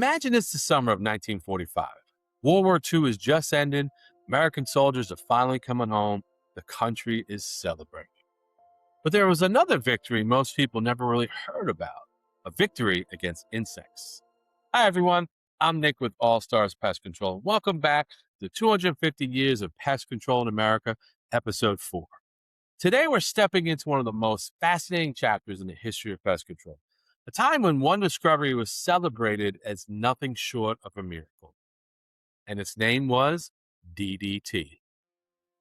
Imagine it's the summer of 1945. World War II is just ended. American soldiers are finally coming home. The country is celebrating. But there was another victory most people never really heard about, a victory against insects. Hi, everyone. I'm Nick with All Stars Pest Control. Welcome back to 250 Years of Pest Control in America, Episode 4. Today, we're stepping into one of the most fascinating chapters in the history of pest control, a time when one discovery was celebrated as nothing short of a miracle. And its name was DDT.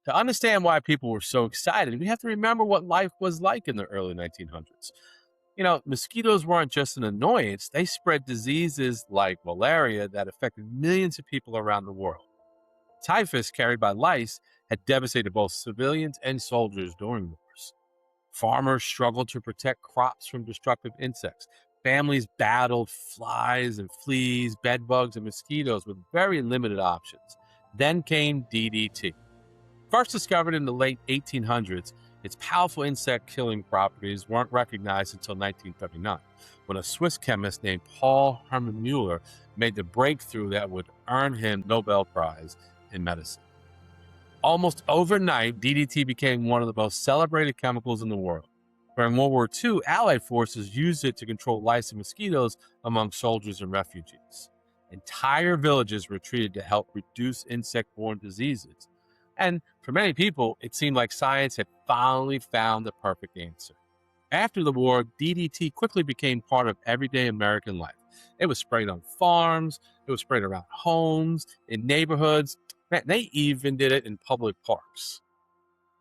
To understand why people were so excited, we have to remember what life was like in the early 1900s. Mosquitoes weren't just an annoyance, they spread diseases like malaria that affected millions of people around the world. Typhus, carried by lice, had devastated both civilians and soldiers during wars. Farmers struggled to protect crops from destructive insects. Families battled flies and fleas, bedbugs, and mosquitoes with very limited options. Then came DDT. First discovered in the late 1800s, its powerful insect-killing properties weren't recognized until 1939, when a Swiss chemist named Paul Hermann Mueller made the breakthrough that would earn him Nobel Prize in medicine. Almost overnight, DDT became one of the most celebrated chemicals in the world. During World War II, Allied forces used it to control lice and mosquitoes among soldiers and refugees. Entire villages retreated to help reduce insect-borne diseases. And for many people, it seemed like science had finally found the perfect answer. After the war, DDT quickly became part of everyday American life. It was sprayed on farms, it was sprayed around homes, in neighborhoods. Man, they even did it in public parks.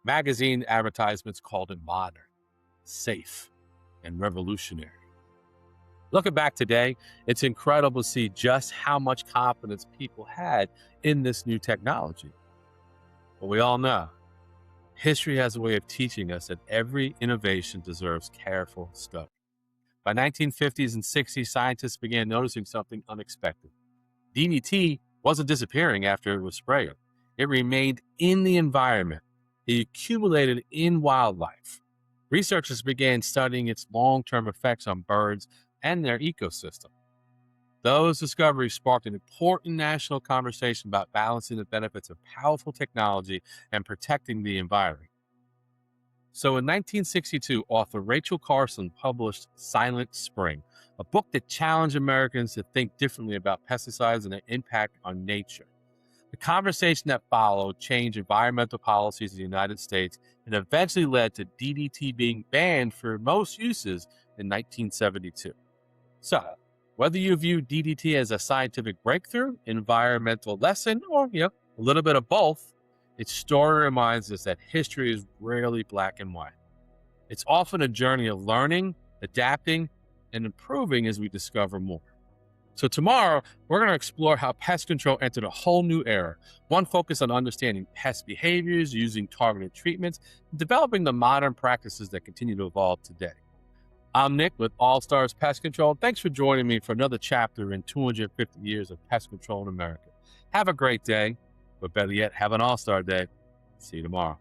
Magazine advertisements called it modern, safe, and revolutionary. Looking back today, it's incredible to see just how much confidence people had in this new technology. But we all know, history has a way of teaching us that every innovation deserves careful study. By 1950s and 60s, scientists began noticing something unexpected. DDT wasn't disappearing after it was sprayed. It remained in the environment. It accumulated in wildlife. Researchers began studying its long-term effects on birds and their ecosystem. Those discoveries sparked an important national conversation about balancing the benefits of powerful technology and protecting the environment. So in 1962, author Rachel Carson published Silent Spring, a book that challenged Americans to think differently about pesticides and their impact on nature. The conversation that followed changed environmental policies in the United States and eventually led to DDT being banned for most uses in 1972. So, whether you view DDT as a scientific breakthrough, environmental lesson, or a little bit of both, its story reminds us that history is rarely black and white. It's often a journey of learning, adapting, and improving as we discover more. So tomorrow, we're going to explore how pest control entered a whole new era, one focused on understanding pest behaviors, using targeted treatments, and developing the modern practices that continue to evolve today. I'm Nick with All Stars Pest Control. Thanks for joining me for another chapter in 250 Years of Pest Control in America. Have a great day, but better yet, have an all-star day. See you tomorrow.